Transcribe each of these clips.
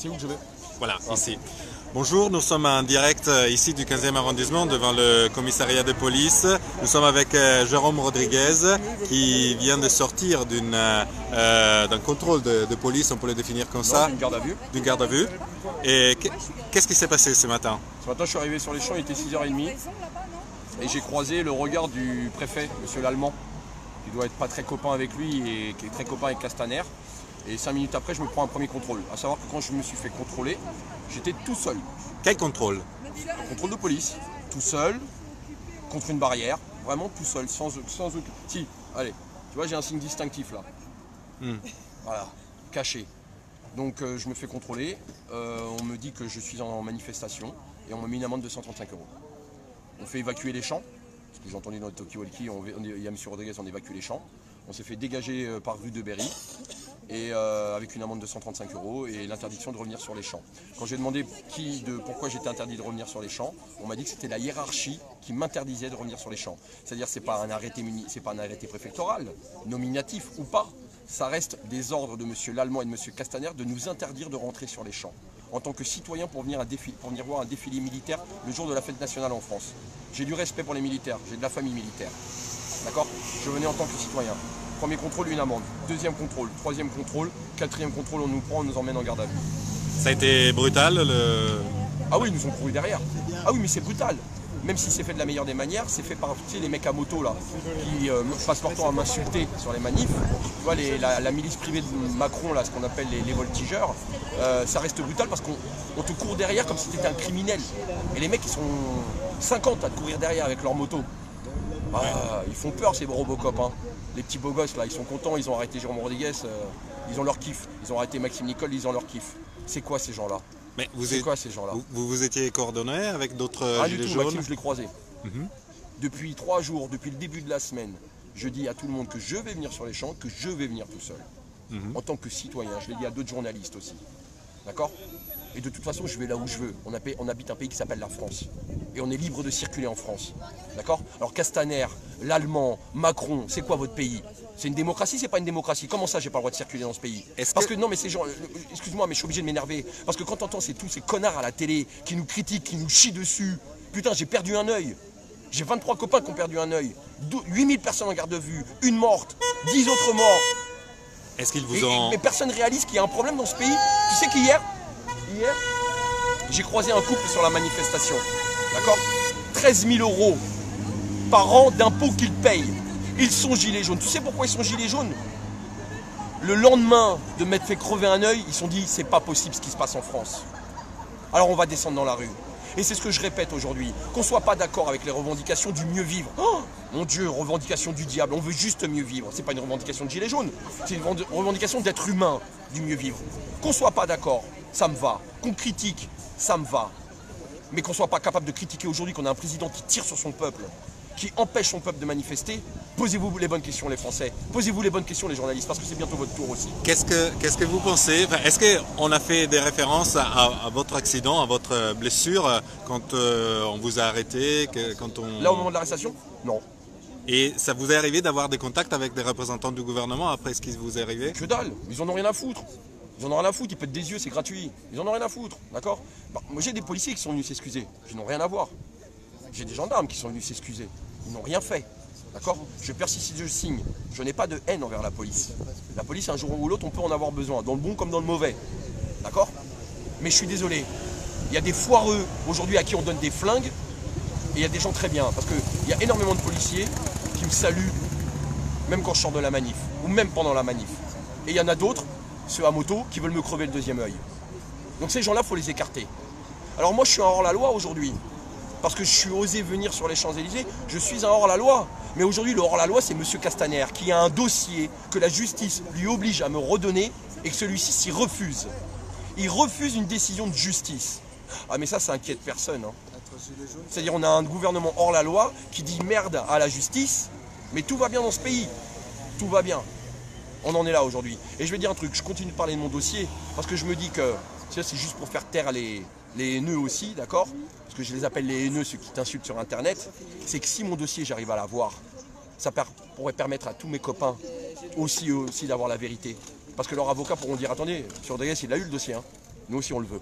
C'est où que je vais? Voilà, ici. Bonjour, nous sommes en direct ici du 15e arrondissement devant le commissariat de police. Nous sommes avec Jérôme Rodriguez qui vient de sortir d'un contrôle de police, on peut le définir comme ça. D'une garde à vue. D'une garde à vue. Et qu'est-ce qui s'est passé ce matin? Ce matin, je suis arrivé sur les champs, il était 6h30 et j'ai croisé le regard du préfet, monsieur l'Allemand, qui doit être pas très copain avec lui et qui est très copain avec Castaner. Et 5 minutes après, je me prends un premier contrôle. À savoir que quand je me suis fait contrôler, j'étais tout seul. Quel contrôle? Contrôle de police, tout seul, contre une barrière, vraiment tout seul, sans aucun... Si, allez, tu vois, j'ai un signe distinctif là. Voilà, caché. Donc je me fais contrôler, on me dit que je suis en manifestation et on m'a mis une amende de 135 €. On fait évacuer les champs, parce que j'ai entendu dans le talkie-walkie, il y a M. Rodriguez, on évacue les champs. On s'est fait dégager par rue de Berry et avec une amende de 135 € et l'interdiction de revenir sur les champs. Quand j'ai demandé pourquoi j'étais interdit de revenir sur les champs, on m'a dit que c'était la hiérarchie qui m'interdisait de revenir sur les champs. C'est-à-dire que ce n'est pas un arrêté préfectoral, nominatif ou pas. Ça reste des ordres de M. l'Allemand et de M. Castaner de nous interdire de rentrer sur les champs en tant que citoyen pour venir voir un défilé militaire le jour de la fête nationale en France. J'ai du respect pour les militaires, j'ai de la famille militaire. D'accord? Je venais en tant que citoyen. Premier contrôle, une amende. Deuxième contrôle, troisième contrôle, quatrième contrôle, on nous prend, on nous emmène en garde à vue. Ça a été brutal Ah oui, ils nous ont couru derrière. Ah oui, mais c'est brutal. Même si c'est fait de la meilleure des manières, c'est fait par les mecs à moto là, qui passent leur temps à m'insulter sur les manifs. Tu vois, la milice privée de Macron, là, ce qu'on appelle les voltigeurs, ça reste brutal parce qu'on te court derrière comme si tu étais un criminel. Et les mecs, ils sont 50 à te courir derrière avec leur moto. Ah, ils font peur ces Robocop, hein. Les petits beaux gosses là, ils sont contents, ils ont arrêté Jérôme Rodriguez, ils ont leur kiff. Ils ont arrêté Maxime Nicole, ils ont leur kiff. C'est quoi ces gens-là? C'est quoi ces gens-là? Vous étiez coordonné avec d'autres gilets jaunes? Maxime, je l'ai croisé. Depuis 3 jours, depuis le début de la semaine, je dis à tout le monde que je vais venir sur les champs, que je vais venir tout seul. En tant que citoyen, je l'ai dit à d'autres journalistes aussi. D'accord? Et de toute façon, je vais là où je veux. On habite un pays qui s'appelle la France. Et on est libre de circuler en France. D'accord? Alors Castaner, l'Allemand, Macron, c'est quoi votre pays? C'est une démocratie, c'est pas une démocratie? Comment ça, j'ai pas le droit de circuler dans ce pays? Parce que non, mais ces gens, excuse-moi, mais je suis obligé de m'énerver. Parce que quand t'entends tous ces connards à la télé qui nous critiquent, qui nous chient dessus, putain, j'ai perdu un œil. J'ai 23 copains qui ont perdu un œil. 8000 personnes en garde à vue, une morte, 10 autres morts. Est-ce qu'ils vous ont... Mais personne réalise qu'il y a un problème dans ce pays. Tu sais qu'hier, j'ai croisé un couple sur la manifestation. D'accord? 13 000 € par an d'impôts qu'ils payent. Ils sont gilets jaunes. Tu sais pourquoi ils sont gilets jaunes? Le lendemain de m'être fait crever un œil, ils se sont dit c'est pas possible ce qui se passe en France. Alors on va descendre dans la rue. Et c'est ce que je répète aujourd'hui. Qu'on ne soit pas d'accord avec les revendications du mieux vivre. Oh, mon Dieu, revendication du diable. On veut juste mieux vivre. C'est pas une revendication de gilet jaune. C'est une revendication d'être humain, du mieux vivre. Qu'on ne soit pas d'accord, ça me va. Qu'on critique, ça me va. Mais qu'on ne soit pas capable de critiquer aujourd'hui qu'on a un président qui tire sur son peuple, qui empêche son peuple de manifester. Posez-vous les bonnes questions les Français, posez-vous les bonnes questions les journalistes, parce que c'est bientôt votre tour aussi. Qu'est-ce que vous pensez? Est-ce qu'on a fait des références à votre accident, à votre blessure, quand on vous a arrêté Là au moment de l'arrestation? Non. Et ça vous est arrivé d'avoir des contacts avec des représentants du gouvernement après ce qui vous est arrivé? Que dalle, ils en ont rien à foutre. Ils en ont rien à foutre, ils pètent des yeux, c'est gratuit. Ils en ont rien à foutre, d'accord? Moi j'ai des policiers qui sont venus s'excuser, ils n'ont rien à voir. J'ai des gendarmes qui sont venus s'excuser, ils n'ont rien fait. D'accord? Je persiste si je signe. Je n'ai pas de haine envers la police. La police, un jour ou l'autre, on peut en avoir besoin, dans le bon comme dans le mauvais. D'accord? Mais je suis désolé. Il y a des foireux aujourd'hui à qui on donne des flingues, et il y a des gens très bien. Parce qu'il y a énormément de policiers qui me saluent, même quand je sors de la manif, ou même pendant la manif. Et il y en a d'autres, ceux à moto, qui veulent me crever le deuxième œil. Donc ces gens-là, il faut les écarter. Alors moi, je suis un hors-la-loi aujourd'hui. Parce que je suis osé venir sur les Champs-Élysées, je suis un hors-la-loi. Mais aujourd'hui, le hors-la-loi, c'est M. Castaner, qui a un dossier que la justice lui oblige à me redonner et que celui-ci s'y refuse. Il refuse une décision de justice. Ah mais ça inquiète personne. Hein. C'est-à-dire on a un gouvernement hors-la-loi qui dit merde à la justice, mais tout va bien dans ce pays. Tout va bien. On en est là aujourd'hui. Et je vais dire un truc, je continue de parler de mon dossier, parce que je me dis que c'est juste pour faire taire les haineux aussi, d'accord? Parce que je les appelle les haineux, ceux qui t'insultent sur Internet. C'est que si mon dossier, j'arrive à l'avoir, ça pourrait permettre à tous mes copains aussi d'avoir la vérité. Parce que leurs avocats pourront dire, attendez, M. Rodriguez, il a eu le dossier. Hein. Nous aussi, on le veut.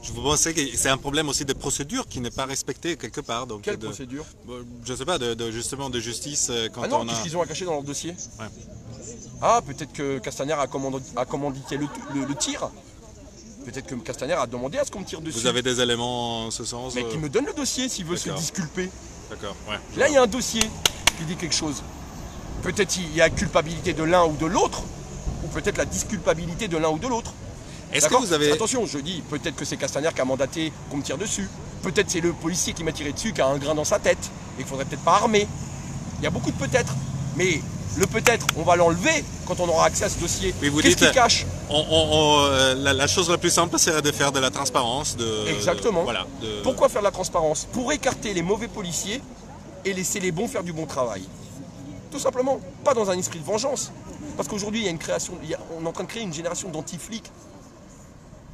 Je vous pensais que c'est un problème aussi de procédure qui n'est pas respectée quelque part. Donc Quelle procédure? Je ne sais pas, justement de justice quand Ah non, on a... qu'est-ce qu'ils ont à cacher dans leur dossier? Ouais. Ah, peut-être que Castaner a commandité le tir. Peut-être que Castaner a demandé à ce qu'on me tire dessus. Vous avez des éléments en ce sens? Mais qu'il me donne le dossier s'il veut se D'accord. disculper. D'accord, ouais. Là, il y a un dossier qui dit quelque chose. Peut-être il y a culpabilité de l'un ou de l'autre, ou peut-être la disculpabilité de l'un ou de l'autre. Est-ce que D'accord ? vous avez... Attention, je dis, peut-être que c'est Castaner qui a mandaté qu'on me tire dessus. Peut-être c'est le policier qui m'a tiré dessus qui a un grain dans sa tête et qu'il ne faudrait peut-être pas armer. Il y a beaucoup de peut-être. Mais le peut-être, on va l'enlever quand on aura accès à ce dossier. Oui, vous Qu'est-ce dites, qu'il cache ? la chose la plus simple serait de faire de la transparence. Exactement. Voilà, Pourquoi faire de la transparence ? Pour écarter les mauvais policiers et laisser les bons faire du bon travail. Tout simplement. Pas dans un esprit de vengeance. Parce qu'aujourd'hui, il y a une création, on est en train de créer une génération d'anti-flics.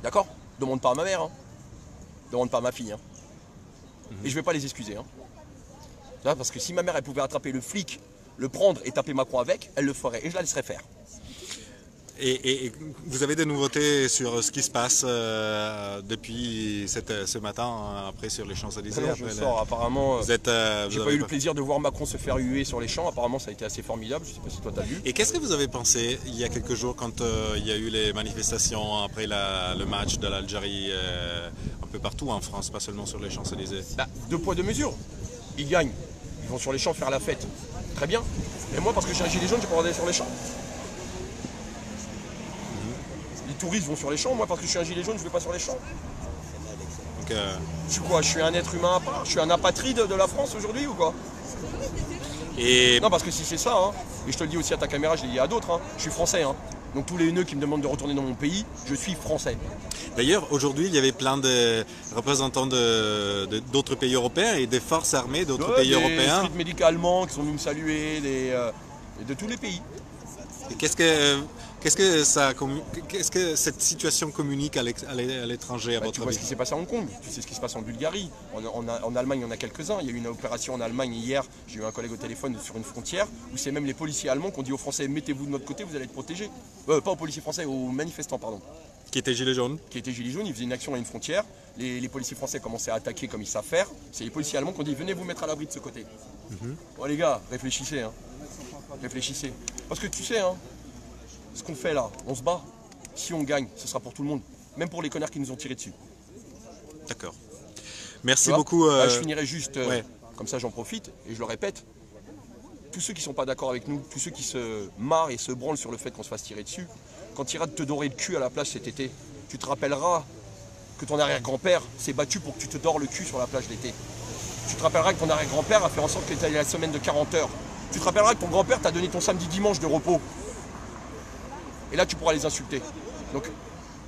D'accord ? Demande pas à ma mère. Hein. Demande pas à ma fille. Hein. Et je vais pas les excuser. Hein. Là, parce que si ma mère elle pouvait attraper le flic, le prendre et taper Macron avec, elle le ferait. Et je la laisserais faire. Et vous avez des nouveautés sur ce qui se passe depuis ce matin, après sur les Champs-Élysées? Je sors, apparemment. J'ai pas eu le plaisir de voir Macron se faire huer sur les champs. Apparemment, ça a été assez formidable. Je sais pas si toi t'as vu. Et qu'est-ce que vous avez pensé il y a quelques jours quand il y a eu les manifestations après le match de l'Algérie un peu partout en France, pas seulement sur les Champs-Élysées? Deux poids, deux mesures. Ils gagnent. Ils vont sur les champs faire la fête. Très bien. Mais moi, parce que je suis un gilet jaune, j'ai pas le droit d'aller sur les champs. Les touristes vont sur les champs. Moi, parce que je suis un gilet jaune, je vais pas sur les champs. Donc, Je suis quoi? Je suis un être humain à part? Je suis un apatride de la France aujourd'hui ou quoi? et Non, parce que si c'est ça, hein, et je te le dis aussi à ta caméra, je l'ai dit à d'autres, hein, je suis français. Hein. Donc tous les haineux qui me demandent de retourner dans mon pays, je suis français. d'ailleurs, aujourd'hui, il y avait plein de représentants d'autres pays européens et des forces armées d'autres pays européens. Des street médicaux allemands qui sont venus me saluer, de tous les pays. Et qu'est-ce que cette situation communique à l'étranger, à Tu votre vois avis? ce qui s'est passé à Hong Kong, tu sais ce qui se passe en Bulgarie, en Allemagne il y en a quelques-uns, il y a eu une opération en Allemagne hier, j'ai eu un collègue au téléphone sur une frontière, où c'est même les policiers allemands qui ont dit aux Français mettez-vous de notre côté, vous allez être protégés. Pas aux policiers français, aux manifestants pardon. Qui était gilet jaune? Qui était gilet jaune, ils faisaient une action à une frontière, les policiers français commençaient à attaquer comme ils savent faire, c'est les policiers allemands qui ont dit venez vous mettre à l'abri de ce côté. Bon les gars, réfléchissez, hein. Réfléchissez. Parce que tu sais, hein, ce qu'on fait là, on se bat. Si on gagne, ce sera pour tout le monde. Même pour les connards qui nous ont tiré dessus. D'accord. Merci beaucoup. Je finirai juste, ouais. Comme ça j'en profite, et je le répète. Tous ceux qui ne sont pas d'accord avec nous, tous ceux qui se marrent et se branlent sur le fait qu'on se fasse tirer dessus, quand tu iras te dorer le cul à la plage cet été, tu te rappelleras que ton arrière-grand-père s'est battu pour que tu te dores le cul sur la plage l'été. Tu te rappelleras que ton arrière-grand-père a fait en sorte que tu aies la semaine de 40 heures. Tu te rappelleras que ton grand-père t'a donné ton samedi-dimanche de repos. Et là, tu pourras les insulter. Donc,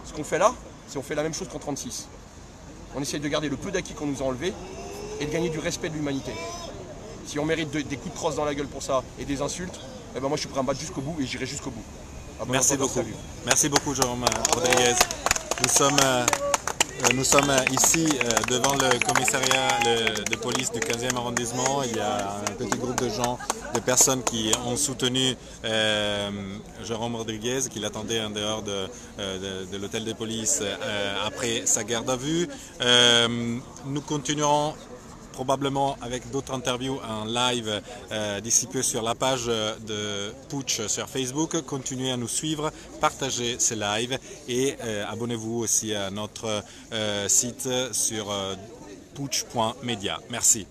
ce qu'on fait là, c'est qu'on fait la même chose qu'en 36. On essaye de garder le peu d'acquis qu'on nous a enlevé et de gagner du respect de l'humanité. Si on mérite des coups de crosse dans la gueule pour ça et des insultes, eh ben moi je suis prêt à me battre jusqu'au bout et j'irai jusqu'au bout. Merci beaucoup. Merci beaucoup, Jérôme Rodriguez. Nous sommes ici devant le commissariat de police du 15e arrondissement. Il y a un petit groupe de gens, de personnes qui ont soutenu Jérôme Rodriguez, qui l'attendait en dehors de l'hôtel de police après sa garde à vue. Nous continuerons probablement avec d'autres interviews en live d'ici peu sur la page de Putsch sur Facebook. Continuez à nous suivre, partagez ces lives et abonnez-vous aussi à notre site sur putsch.media. Merci.